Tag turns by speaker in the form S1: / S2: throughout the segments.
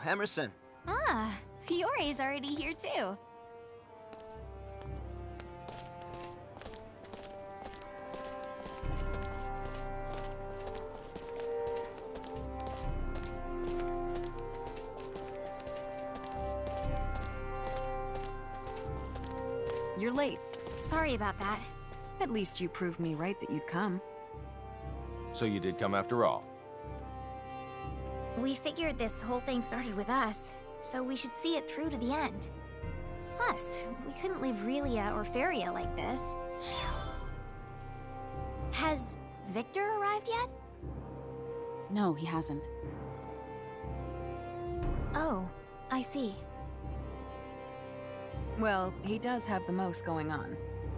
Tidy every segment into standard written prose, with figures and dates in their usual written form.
S1: Emerson.
S2: Ah, Fiore's already here too.
S3: You're late.
S2: Sorry about that.
S3: At least you proved me right that you'd come.
S4: So you did come after all.
S2: We figured this whole thing started with us, so we should see it through to the end. Plus, we couldn't leave Relia or Feria like this. Has Victor arrived yet?
S5: No, he hasn't.
S2: Oh, I see.
S3: Well, he does have the most going on.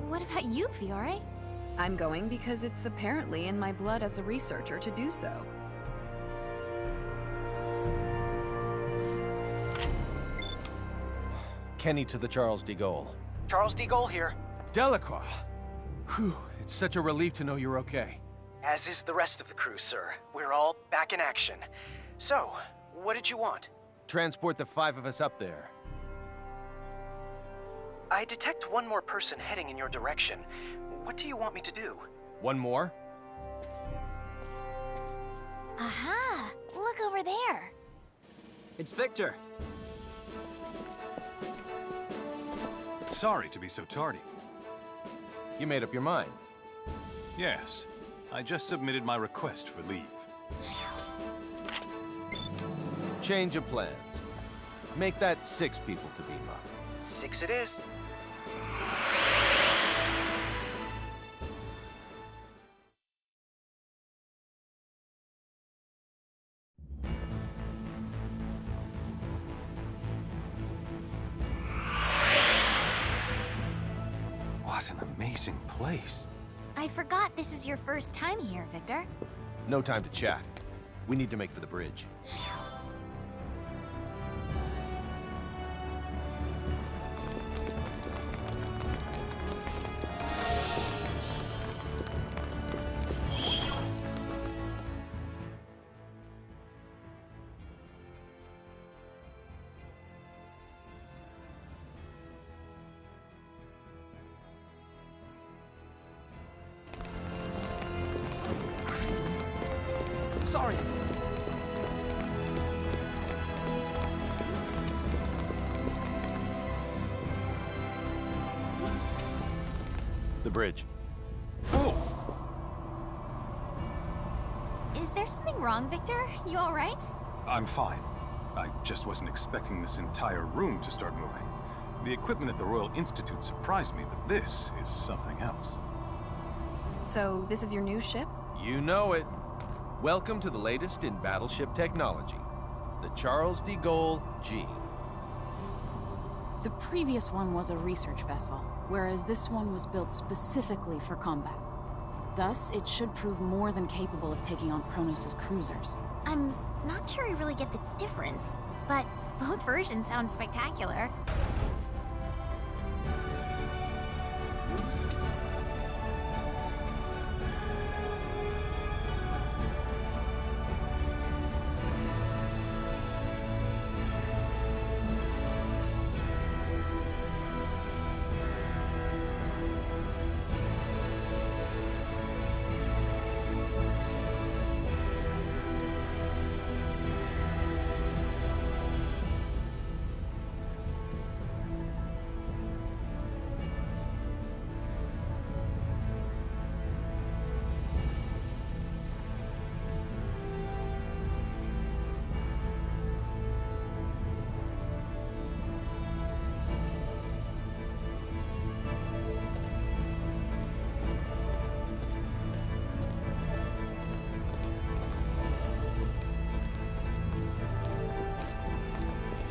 S2: What about you, Fiore?
S3: I'm going because it's apparently in my blood as a researcher to do so.
S4: Kenny to the Charles de Gaulle.
S1: Charles de Gaulle here,
S4: Delacroix! Whew, it's such a relief to know you're okay.
S1: as is the rest of the crew, sir. We're all back in action. So, what did you want?
S4: Transport the 5 of us up there.
S1: I detect one more person heading in your direction. What do you want me to do?
S4: One more?
S2: Aha! Look over there!
S1: It's Victor.
S6: Sorry to be so tardy.
S4: You made up your mind.
S6: Yes, I just submitted my request for leave.
S4: Change of plans. Make that 6 people to beam up.
S1: 6 it is.
S6: What an amazing place.
S2: I forgot this is your first time here, Victor.
S4: No time to chat. We need to make for the bridge.
S1: Sorry.
S4: The bridge.
S6: Oh!
S2: Is there something wrong, Victor? You alright?
S6: I'm fine. I just wasn't expecting this entire room to start moving. The equipment at the Royal Institute surprised me, but this is something else.
S3: So, this is your new ship?
S4: You know it. Welcome to the latest in battleship technology. The Charles de Gaulle G.
S5: The previous one was a research vessel, whereas this one was built specifically for combat. Thus, it should prove more than capable of taking on Kronos' cruisers.
S2: I'm not sure I really get the difference, but both versions sound spectacular.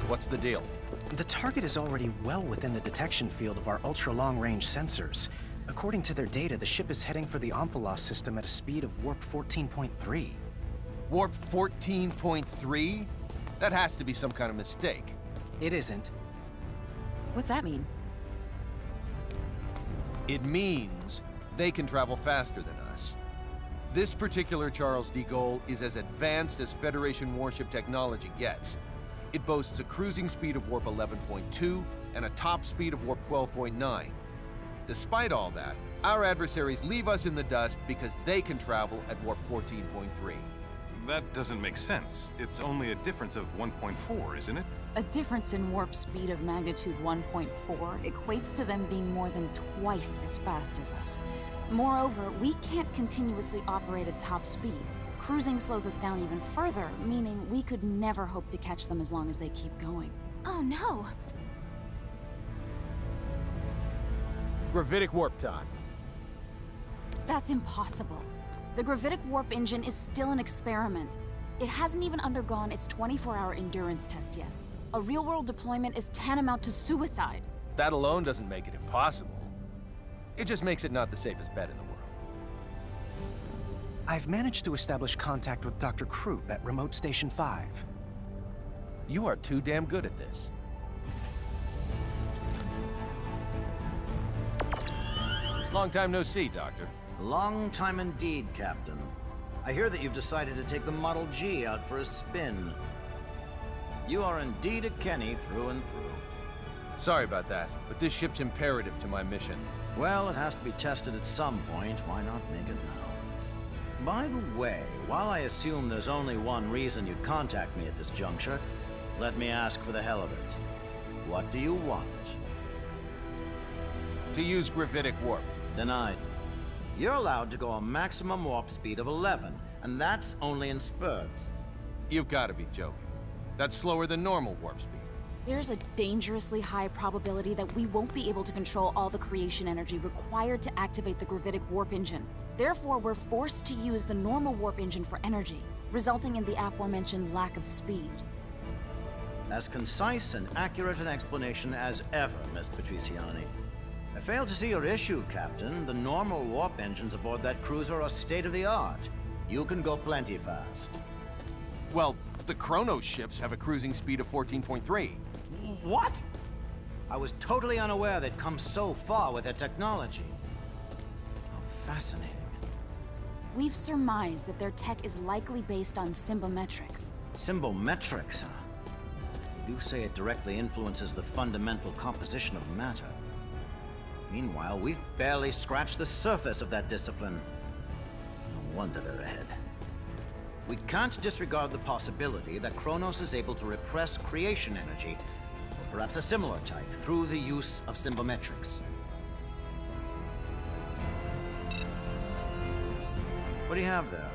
S4: What's the deal?
S1: The target is already well within the detection field of our ultra-long-range sensors. According to their data, the ship is heading for the Omphalos system at a speed of warp 14.3.
S4: Warp 14.3? That has to be some kind of mistake.
S1: It isn't.
S3: What's that mean?
S4: It means they can travel faster than us. This particular Charles de Gaulle is as advanced as Federation warship technology gets. It boasts a cruising speed of warp 11.2 and a top speed of warp 12.9. Despite all that, our adversaries leave us in the dust because they can travel at warp 14.3.
S6: That doesn't make sense. It's only a difference of 1.4, isn't it?
S5: A difference in warp speed of magnitude 1.4 equates to them being more than twice as fast as us. Moreover, we can't continuously operate at top speed. Cruising slows us down even further, meaning we could never hope to catch them as long as they keep going.
S2: Oh no!
S7: Gravitic warp time.
S5: That's impossible. The gravitic warp engine is still an experiment. It hasn't even undergone its 24-hour endurance test yet. A real-world deployment is tantamount to suicide.
S4: That alone doesn't make it impossible. It just makes it not the safest bet in the world.
S1: I've managed to establish contact with Dr. Krupp at Remote Station 5.
S4: You are too damn good at this. Long time no see, Doctor.
S8: Long time indeed, Captain. I hear that you've decided to take the Model G out for a spin. You are indeed a Kenny through and through.
S4: Sorry about that, but this ship's imperative to my mission.
S8: Well, it has to be tested at some point. Why not make it now? By the way, while I assume there's only one reason you'd contact me at this juncture, let me ask for the hell of it. What do you want?
S4: To use gravitic warp.
S8: Denied. You're allowed to go a maximum warp speed of 11, and that's only in spurts.
S4: You've got to be joking. That's slower than normal warp speed.
S5: There's a dangerously high probability that we won't be able to control all the creation energy required to activate the gravitic warp engine. Therefore, we're forced to use the normal warp engine for energy, resulting in the aforementioned lack of speed.
S8: As concise and accurate an explanation as ever, Miss Patriciani. I fail to see your issue, Captain. The normal warp engines aboard that cruiser are state-of-the-art. You can go plenty fast.
S4: Well, the Chronos ships have a cruising speed of 14.3.
S8: What? I was totally unaware they'd come so far with their technology. How fascinating.
S5: We've surmised that their tech is likely based on symbometrics.
S8: Symbometrics, huh? You do say it directly influences the fundamental composition of matter. Meanwhile, we've barely scratched the surface of that discipline. No wonder they're ahead. We can't disregard the possibility that Kronos is able to repress creation energy, or perhaps a similar type, through the use of symbometrics. What do you have there?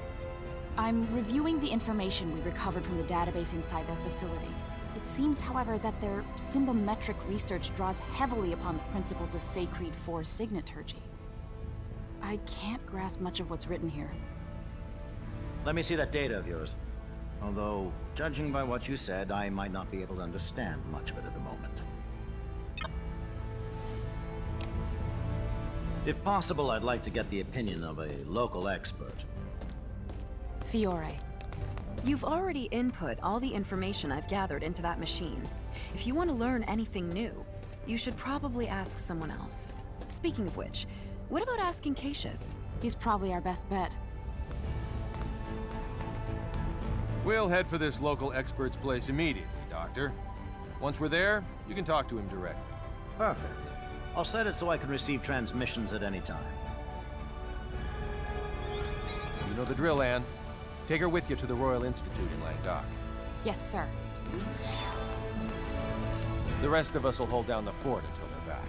S5: I'm reviewing the information we recovered from the database inside their facility. It seems, however, that their symbometric research draws heavily upon the principles of Feycreed 4's signaturgy. I can't grasp much of what's written here.
S8: Let me see that data of yours. Although, judging by what you said, I might not be able to understand much of it at the moment. If possible, I'd like to get the opinion of a local expert.
S5: Fiore.
S3: You've already input all the information I've gathered into that machine. If you want to learn anything new, you should probably ask someone else. Speaking of which, what about asking Cassius?
S5: He's probably our best bet.
S4: We'll head for this local expert's place immediately, Doctor. Once we're there, you can talk to him directly.
S8: Perfect. I'll set it so I can receive transmissions at any time.
S4: You know the drill, Anne. Take her with you to the Royal Institute in Languedoc.
S5: Yes, sir.
S4: The rest of us will hold down the fort until they're back.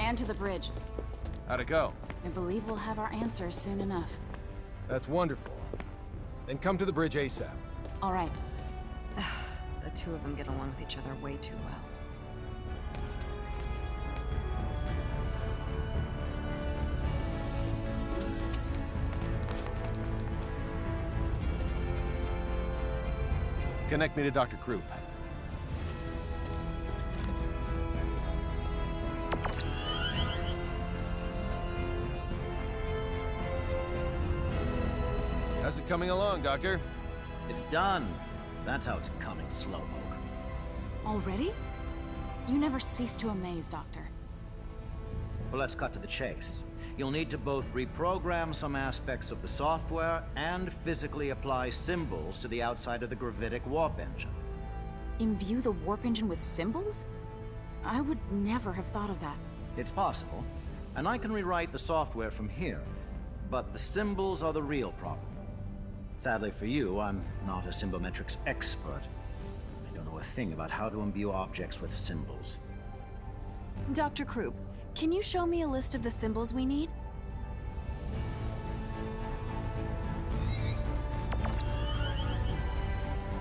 S5: And to the bridge.
S4: How'd it go?
S5: I believe we'll have our answers soon enough.
S4: That's wonderful. Then come to the bridge ASAP.
S5: All right.
S3: The two of them get along with each other way too well.
S4: Connect me to Dr. Krupp. How's it coming along, Doctor?
S8: It's done. That's how it's coming, Slowpoke.
S5: Already? You never cease to amaze, Doctor.
S8: Well, let's cut to the chase. You'll need to both reprogram some aspects of the software and physically apply symbols to the outside of the gravitic warp engine.
S5: Imbue the warp engine with symbols? I would never have thought of that.
S8: It's possible, and I can rewrite the software from here, but the symbols are the real problem. Sadly for you, I'm not a symbometrics expert. I don't know a thing about how to imbue objects with symbols.
S3: Dr. Krupp, can you show me a list of the symbols we need?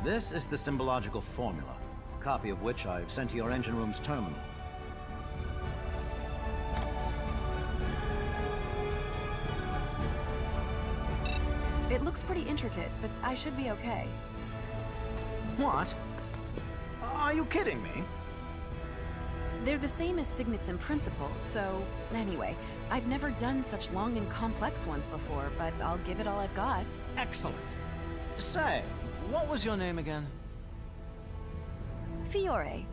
S8: This is the symbological formula, a copy of which I've sent to your engine room's terminal.
S3: It looks pretty intricate, but I should be okay.
S8: What? Are you kidding me?
S3: They're the same as signets in principle, so... Anyway, I've never done such long and complex ones before, but I'll give it all I've got.
S8: Excellent. Say, what was your name again?
S3: Fiore.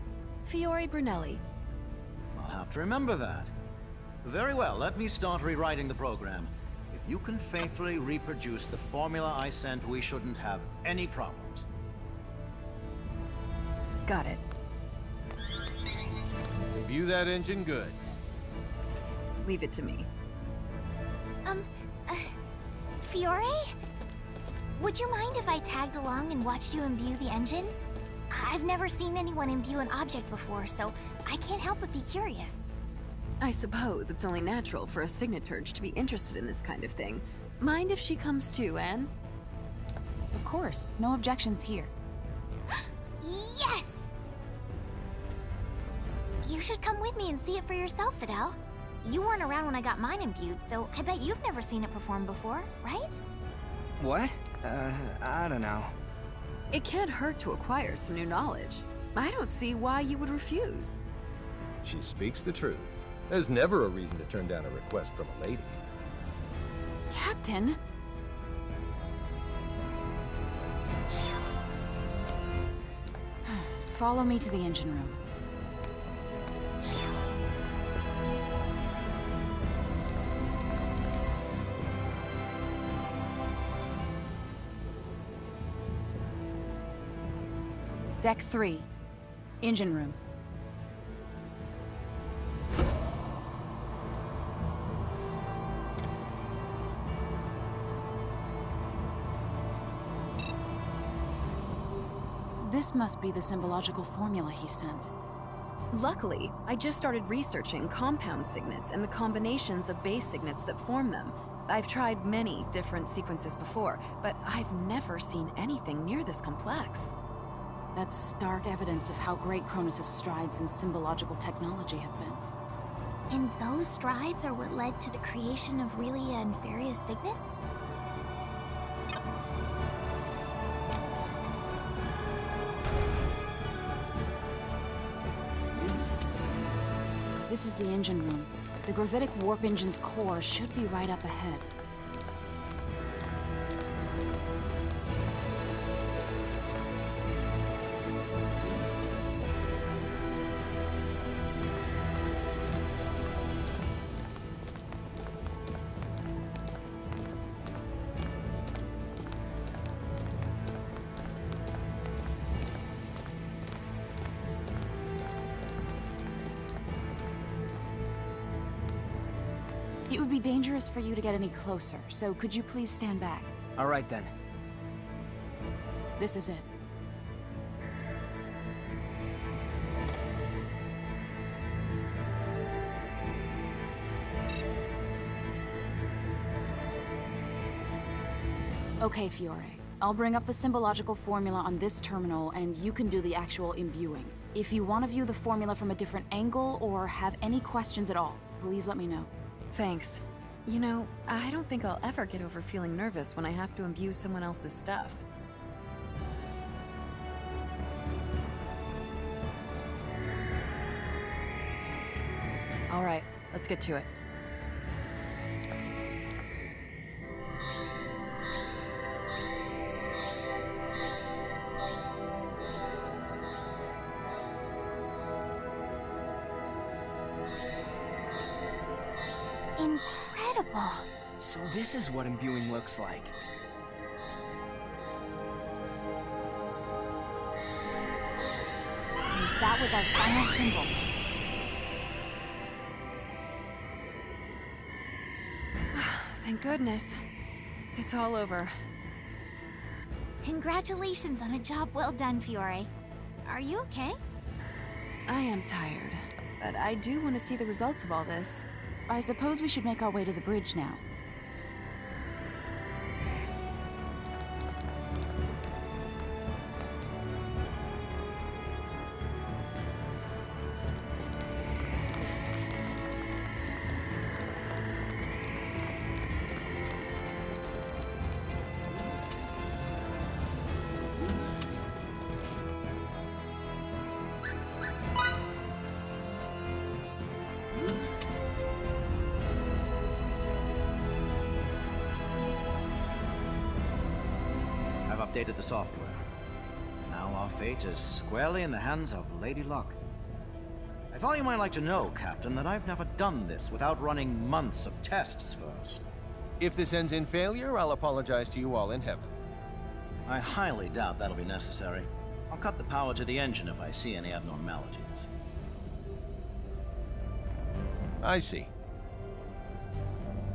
S3: Fiore Brunelli.
S8: I'll have to remember that. Very well, let me start rewriting the program. If you can faithfully reproduce the formula I sent, we shouldn't have any problems.
S3: Got it.
S4: Imbue that engine good.
S3: Leave it to me.
S2: Fiore? Would you mind if I tagged along and watched you imbue the engine? I've never seen anyone imbue an object before, so I can't help but be curious.
S3: I suppose it's only natural for a signaturge to be interested in this kind of thing. Mind if she comes too, Anne?
S5: Of course, no objections here.
S2: Yes! You should come with me and see it for yourself, Fidel. You weren't around when I got mine imbued, so I bet you've never seen it perform before, right?
S1: What? I don't know.
S3: It can't hurt to acquire some new knowledge. I don't see why you would refuse.
S4: She speaks the truth. There's never a reason to turn down a request from a lady.
S5: Captain! Follow me to the engine room. Deck 3. Engine room. This must be the symbological formula he sent.
S3: Luckily, I just started researching compound signets and the combinations of base signets that form them. I've tried many different sequences before, but I've never seen anything near this complex.
S5: That's stark evidence of how great Kronos' strides in symbological technology have been.
S2: And those strides are what led to the creation of Relia and Faria's signets?
S5: This is the engine room. The gravitic warp engine's core should be right up ahead. It would be dangerous for you to get any closer, so could you please stand back?
S1: All right then.
S5: This is it. Okay, Fiore. I'll bring up the symbological formula on this terminal, and you can do the actual imbuing. If you want to view the formula from a different angle, or have any questions at all, please let me know.
S3: Thanks. You know, I don't think I'll ever get over feeling nervous when I have to imbue someone else's stuff. All right, let's get to it.
S2: Incredible.
S7: So this is what imbuing looks like.
S5: And that was our final symbol.
S3: Thank goodness. It's all over.
S2: Congratulations on a job well done, Fiore. Are you okay?
S3: I am tired, but I do want to see the results of all this.
S5: I suppose we should make our way to the bridge now.
S8: Updated the software. Now our fate is squarely in the hands of Lady Luck. I thought you might like to know, Captain, that I've never done this without running months of tests first.
S4: If this ends in failure, I'll apologize to you all in heaven.
S8: I highly doubt that'll be necessary. I'll cut the power to the engine if I see any abnormalities.
S4: I see.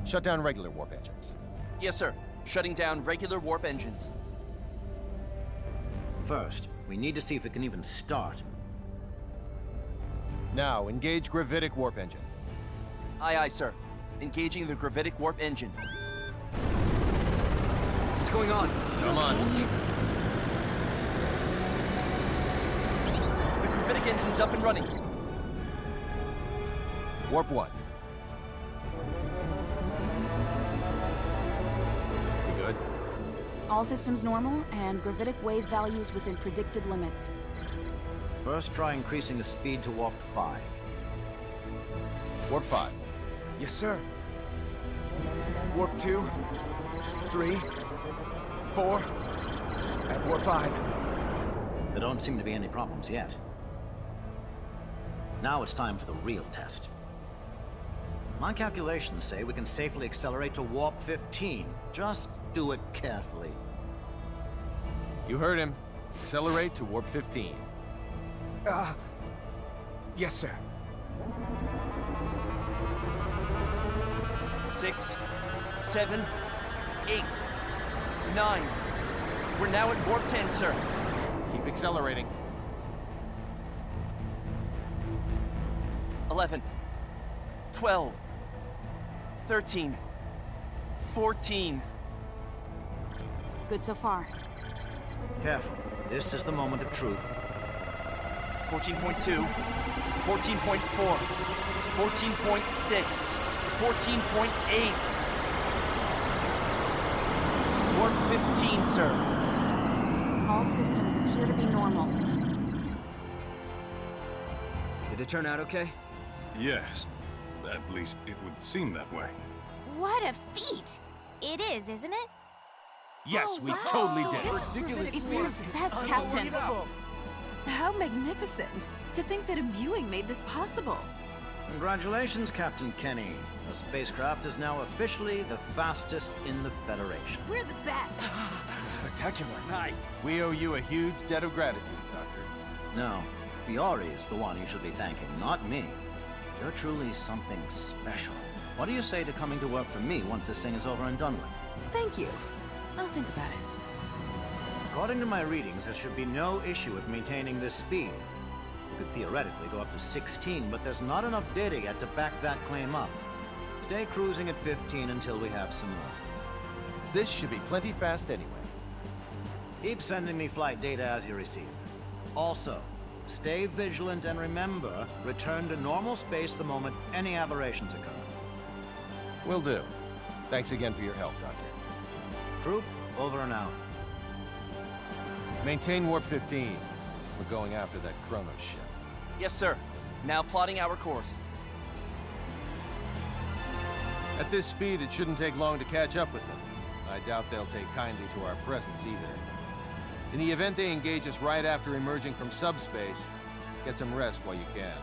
S4: Shut down regular warp engines.
S7: Yes, sir. Shutting down regular warp engines.
S8: First, we need to see if it can even start.
S4: Now, engage gravitic warp engine.
S7: Aye, aye, sir. Engaging the gravitic warp engine.
S9: What's going on?
S4: Come on.
S7: The gravitic engine's up and running.
S4: Warp 1. We good?
S5: All systems normal, and gravitic wave values within predicted limits.
S8: First, try increasing the speed to warp 5.
S4: Warp 5.
S9: Yes, sir. Warp 2, 3, 4, at warp 5.
S8: There don't seem to be any problems yet. Now it's time for the real test. My calculations say we can safely accelerate to warp 15. Just do it carefully.
S4: You heard him. Accelerate to warp 15.
S9: Yes, sir.
S7: 6, 7, 8, 9. We're now at warp 10, sir.
S4: Keep accelerating.
S7: 11, 12, 13, 14.
S5: Good so far.
S8: Careful. This is the moment of truth.
S7: 14.2, 14.4, 14.6, 14.8. Warp 15, sir.
S5: All systems appear to be normal.
S9: Did it turn out okay?
S6: Yes. At least it would seem that way.
S2: What a feat! It is, isn't it?
S4: Yes, we totally did.
S3: Ridiculous.
S5: It's success, Captain.
S3: How magnificent! To think that imbuing made this possible.
S8: Congratulations, Captain Kenny. The spacecraft is now officially the fastest in the Federation.
S3: We're the best!
S9: Spectacular. Nice.
S4: We owe you a huge debt of gratitude, Doctor.
S8: No, Fiore is the one you should be thanking, not me. You're truly something special. What do you say to coming to work for me once this thing is over and done with?
S3: Thank you. I'll think about it.
S8: According to my readings, there should be no issue with maintaining this speed. You could theoretically go up to 16, but there's not enough data yet to back that claim up. Stay cruising at 15 until we have some more.
S4: This should be plenty fast anyway.
S8: Keep sending me flight data as you receive it. Also, stay vigilant and remember, return to normal space the moment any aberrations occur.
S4: Will do. Thanks again for your help, Doctor.
S8: Troop, over and out.
S4: Maintain Warp 15. We're going after that Kronos ship.
S7: Yes, sir. Now plotting our course.
S4: At this speed, it shouldn't take long to catch up with them. I doubt they'll take kindly to our presence either. In the event they engage us right after emerging from subspace, get some rest while you can.